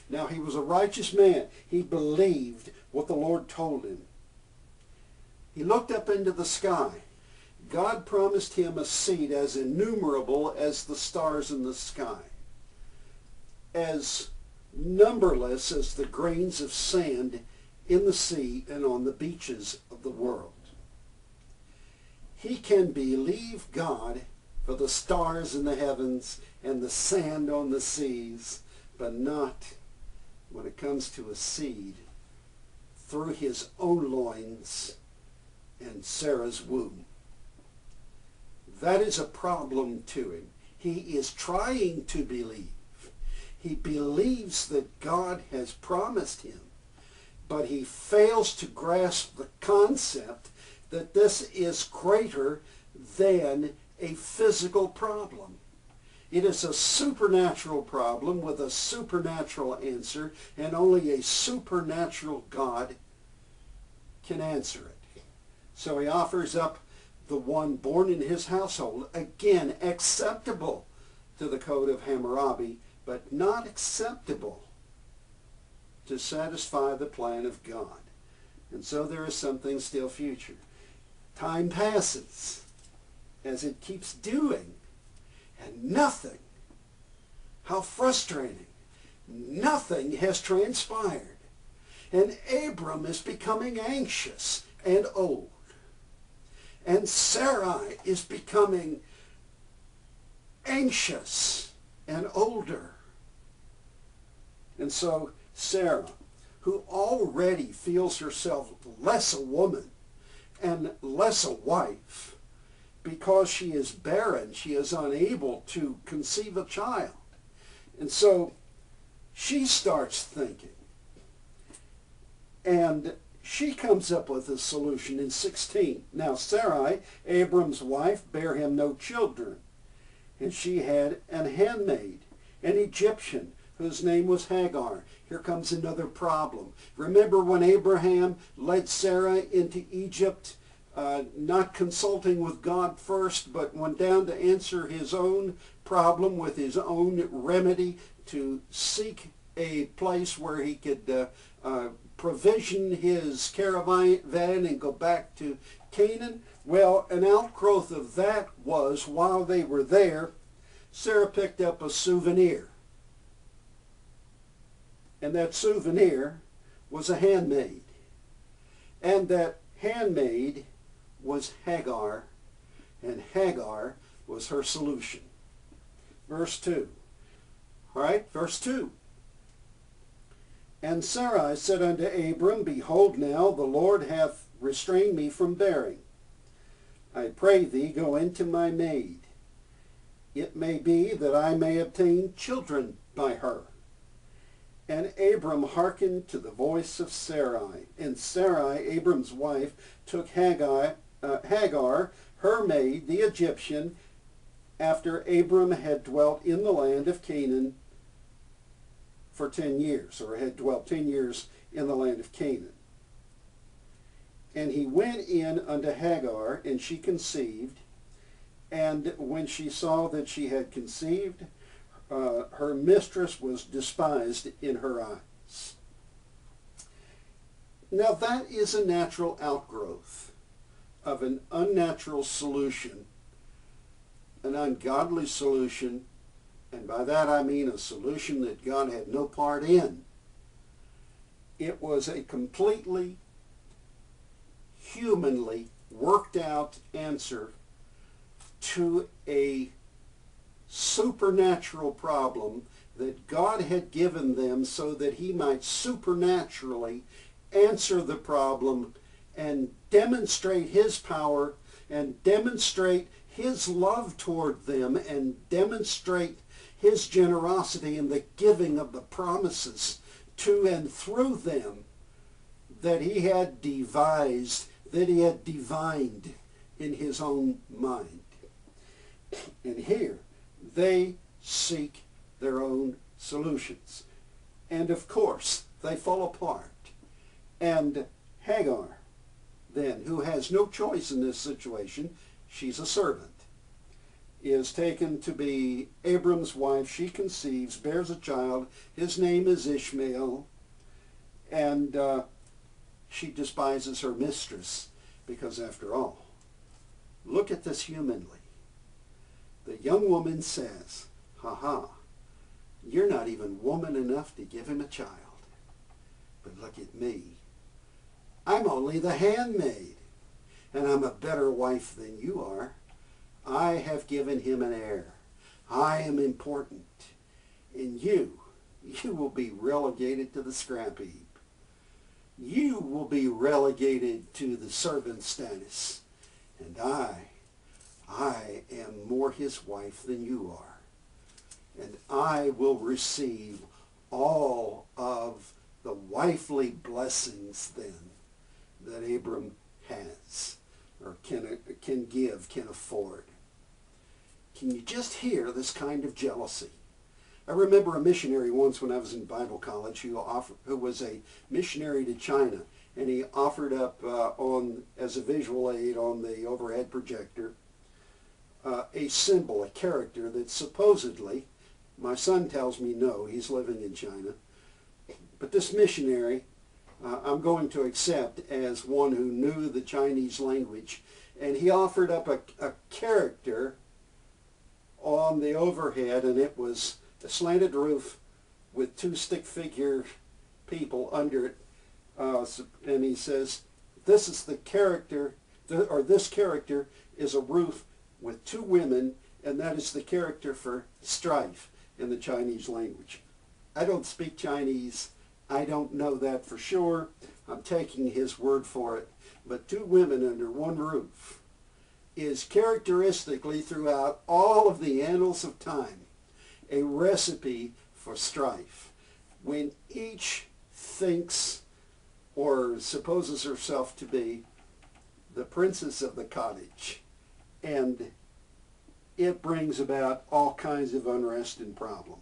Now he was a righteous man. He believed what the Lord told him. He looked up into the sky. God promised him a seed as innumerable as the stars in the sky, as numberless as the grains of sand in the sea and on the beaches of the world. He can believe God for the stars in the heavens and the sand on the seas, but not when it comes to a seed through his own loins and Sarah's womb. That is a problem to him. He is trying to believe. He believes that God has promised him, but he fails to grasp the concept that this is greater than a physical problem. It is a supernatural problem with a supernatural answer, and only a supernatural God can answer it. So he offers up the one born in his household, again acceptable to the code of Hammurabi, but not acceptable to satisfy the plan of God. And so there is something still future. Time passes, as it keeps doing, and nothing, how frustrating, nothing has transpired. And Abram is becoming anxious and old. And Sarai is becoming anxious and older. And so Sarah, who already feels herself less a woman and less a wife, because she is barren, she is unable to conceive a child. And so she starts thinking. And she comes up with a solution in 16. Now Sarai, Abram's wife, bare him no children. And she had an handmaid, an Egyptian, whose name was Hagar. Here comes another problem. Remember when Abraham led Sarah into Egypt, not consulting with God first, but went down to answer his own problem with his own remedy, to seek a place where he could provision his caravan and go back to Canaan? Well, an outgrowth of that was, while they were there, Sarah picked up a souvenir. And that souvenir was a handmaid. And that handmaid was Hagar, and Hagar was her solution. Verse 2. All right, verse 2. And Sarai said unto Abram, Behold now, the Lord hath restrained me from bearing. I pray thee, go into my maid. It may be that I may obtain children by her. And Abram hearkened to the voice of Sarai. And Sarai, Abram's wife, took Hagar, her maid, the Egyptian, after Abram had dwelt in the land of Canaan for 10 years, or had dwelt 10 years in the land of Canaan. And he went in unto Hagar, and she conceived. And when she saw that she had conceived, her mistress was despised in her eyes. Now that is a natural outgrowth of an unnatural solution, an ungodly solution, and by that I mean a solution that God had no part in. It was a completely humanly worked out answer to a supernatural problem that God had given them so that he might supernaturally answer the problem and demonstrate his power and demonstrate his love toward them and demonstrate his generosity in the giving of the promises to and through them that he had devised, that he had divined in his own mind. And here they seek their own solutions. And of course, they fall apart. And Hagar, then, who has no choice in this situation, she's a servant. is taken to be Abram's wife. She conceives, bears a child. His name is Ishmael. And she despises her mistress because, after all, look at this humanly. The young woman says, "Ha ha, you're not even woman enough to give him a child. But look at me. I'm only the handmaid, and I'm a better wife than you are. I have given him an heir. I am important. And you will be relegated to the scrap heap. You will be relegated to the servant status. And I am more his wife than you are. And I will receive all of the wifely blessings then that Abram has, or can give, can afford." Can you just hear this kind of jealousy? I remember a missionary once when I was in Bible college who was a missionary to China, and he offered up as a visual aid on the overhead projector a symbol, a character that supposedly, my son tells me no, he's living in China, but this missionary I'm going to accept as one who knew the Chinese language, and he offered up a character on the overhead, and it was a slanted roof with two stick figure people under it, and he says, "This is the character, or this character is a roof with two women, and that is the character for strife in the Chinese language." I don't speak Chinese. I don't know that for sure. I'm taking his word for it. But two women under one roof is characteristically throughout all of the annals of time a recipe for strife. When each thinks or supposes herself to be the princess of the cottage, and it brings about all kinds of unrest and problem.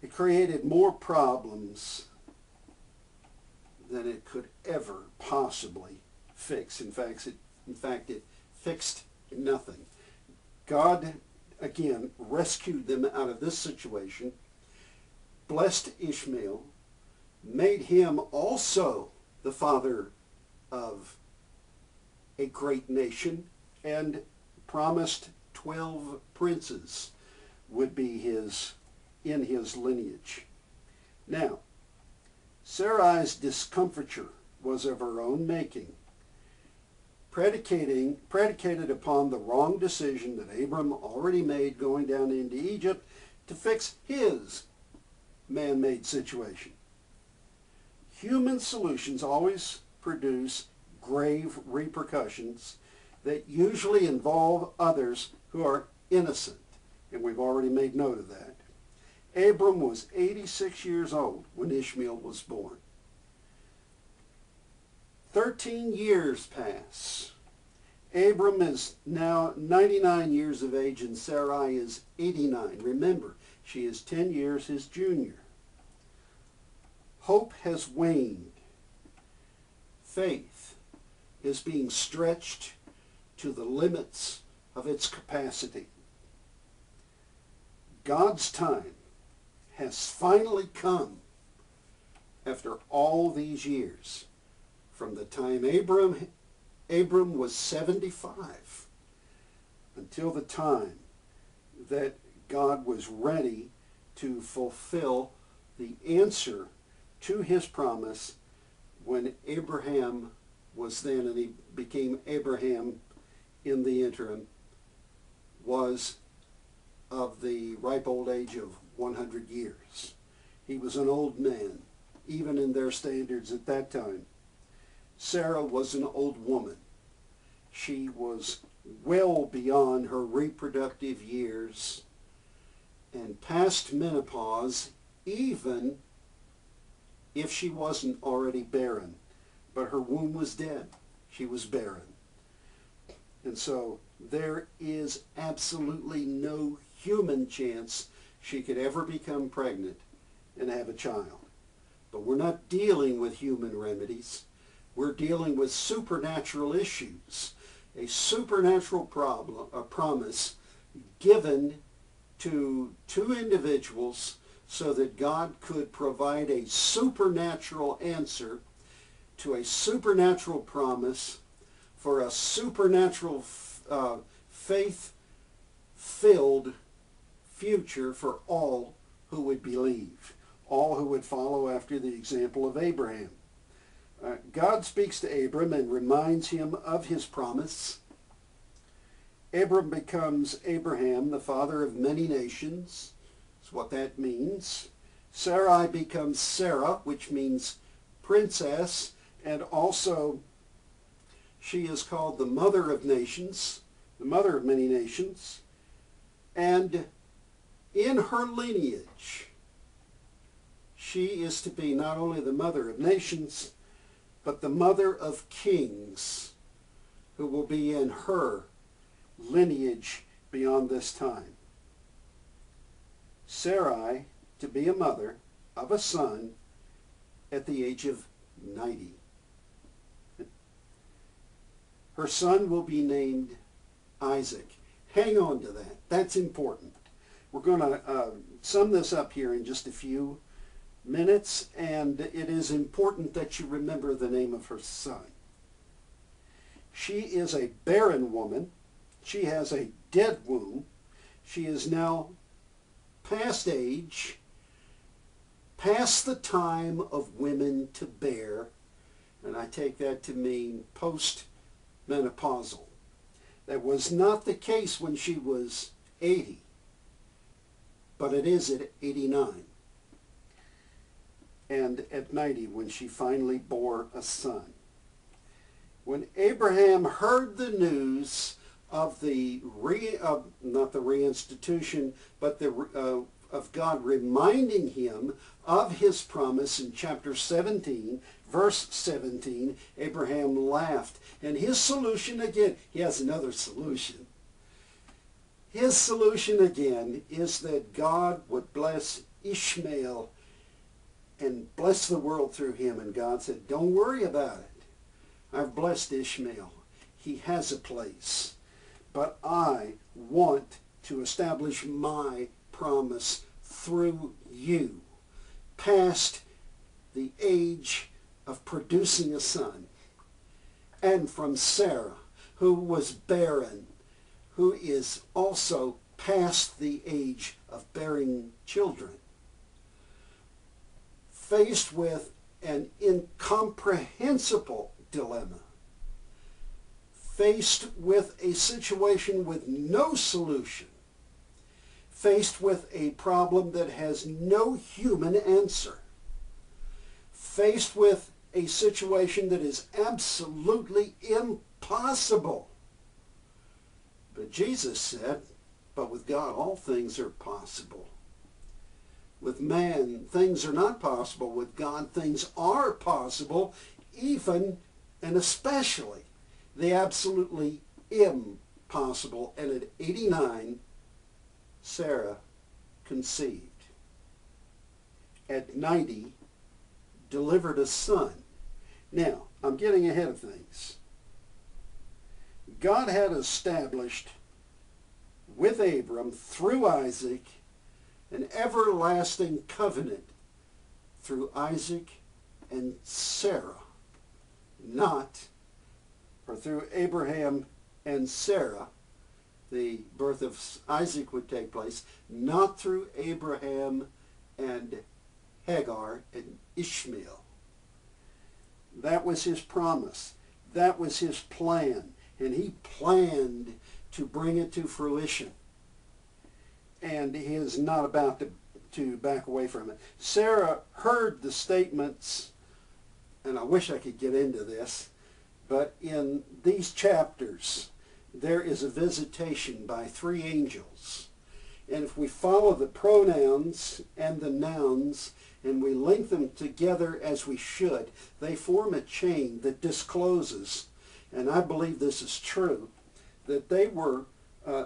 It created more problems than it could ever possibly fix. In fact, it fixed nothing. God, again, rescued them out of this situation, blessed Ishmael, made him also the father of a great nation, and promised 12 princes would be in his lineage. Now, Sarai's discomfiture was of her own making, predicated upon the wrong decision that Abram already made going down into Egypt to fix his man-made situation. Human solutions always produce grave repercussions that usually involve others who are innocent, and we've already made note of that. Abram was 86 years old when Ishmael was born. 13 years pass. Abram is now 99 years of age and Sarai is 89. Remember, she is 10 years his junior. Hope has waned. Faith is being stretched to the limits of its capacity. God's time has finally come after all these years, from the time Abram was 75 until the time that God was ready to fulfill the answer to his promise when Abraham was then, and he became Abraham in the interim, was of the ripe old age of 100 years. He was an old man, even in their standards at that time. Sarah was an old woman. She was well beyond her reproductive years and past menopause, even if she wasn't already barren. But her womb was dead. She was barren. And so there is absolutely no human chance she could ever become pregnant and have a child. But we're not dealing with human remedies. We're dealing with supernatural issues. a supernatural promise given to two individuals so that God could provide a supernatural answer to a supernatural promise for a supernatural faith-filled future for all who would believe, all who would follow after the example of Abraham. God speaks to Abram and reminds him of his promise. Abram becomes Abraham, the father of many nations. That's what that means. Sarai becomes Sarah, which means princess, and also she is called the mother of nations, the mother of many nations. And in her lineage, she is to be not only the mother of nations, but the mother of kings who will be in her lineage beyond this time. Sarai to be a mother of a son at the age of 90. Her son will be named Isaac. Hang on to that. That's important. We're going to sum this up here in just a few minutes, and it is important that you remember the name of her son. She is a barren woman. She has a dead womb. She is now past age, past the time of women to bear, and I take that to mean post-menopausal. That was not the case when she was 80, but it is at 89. And at 90 when she finally bore a son. When Abraham heard the news of the not the reinstitution, but of God reminding him of his promise in chapter 17, verse 17, Abraham laughed. And his solution again, he has another solution. His solution again is that God would bless Ishmael and bless the world through him. And God said, don't worry about it. I've blessed Ishmael. He has a place. But I want to establish my promise through you, past the age of producing a son. And from Sarah, who was barren, who is also past the age of bearing children. Faced with an incomprehensible dilemma, faced with a situation with no solution, faced with a problem that has no human answer, faced with a situation that is absolutely impossible. But Jesus said, but with God all things are possible. With man, things are not possible. With God, things are possible, even and especially the absolutely impossible. And at 89, Sarah conceived. At 90, delivered a son. Now, I'm getting ahead of things. God had established with Abram, through Isaac, an everlasting covenant through Isaac and Sarah, or through Abraham and Sarah, the birth of Isaac would take place, not through Abraham and Hagar and Ishmael. That was his promise. That was his plan. And he planned to bring it to fruition. And he is not about to back away from it. Sarah heard the statements, and I wish I could get into this, but in these chapters, there is a visitation by 3 angels. And if we follow the pronouns and the nouns, and we link them together as we should, they form a chain that discloses, and I believe this is true, that they were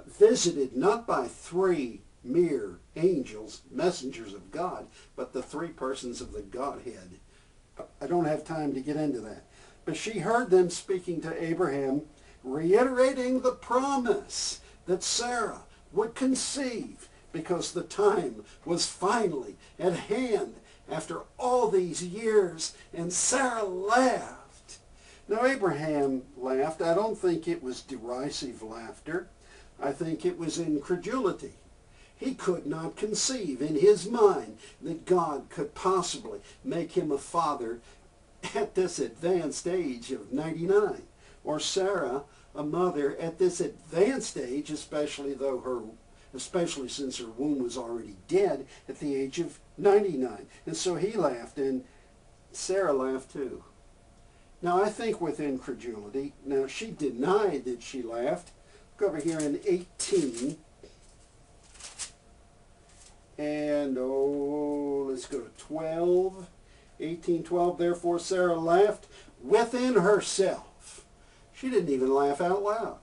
visited not by 3 mere angels, messengers of God, but the 3 persons of the Godhead. I don't have time to get into that. But she heard them speaking to Abraham, reiterating the promise that Sarah would conceive because the time was finally at hand after all these years, and Sarah laughed. Now Abraham laughed. I don't think it was derisive laughter. I think it was incredulity. He could not conceive in his mind that God could possibly make him a father at this advanced age of 99, or Sarah a mother at this advanced age, especially since her womb was already dead at the age of 99. And so he laughed, and Sarah laughed too. Now I think with incredulity, now she denied that she laughed. Look over here in 18. And, let's go to 12. 18:12, therefore Sarah laughed within herself. She didn't even laugh out loud.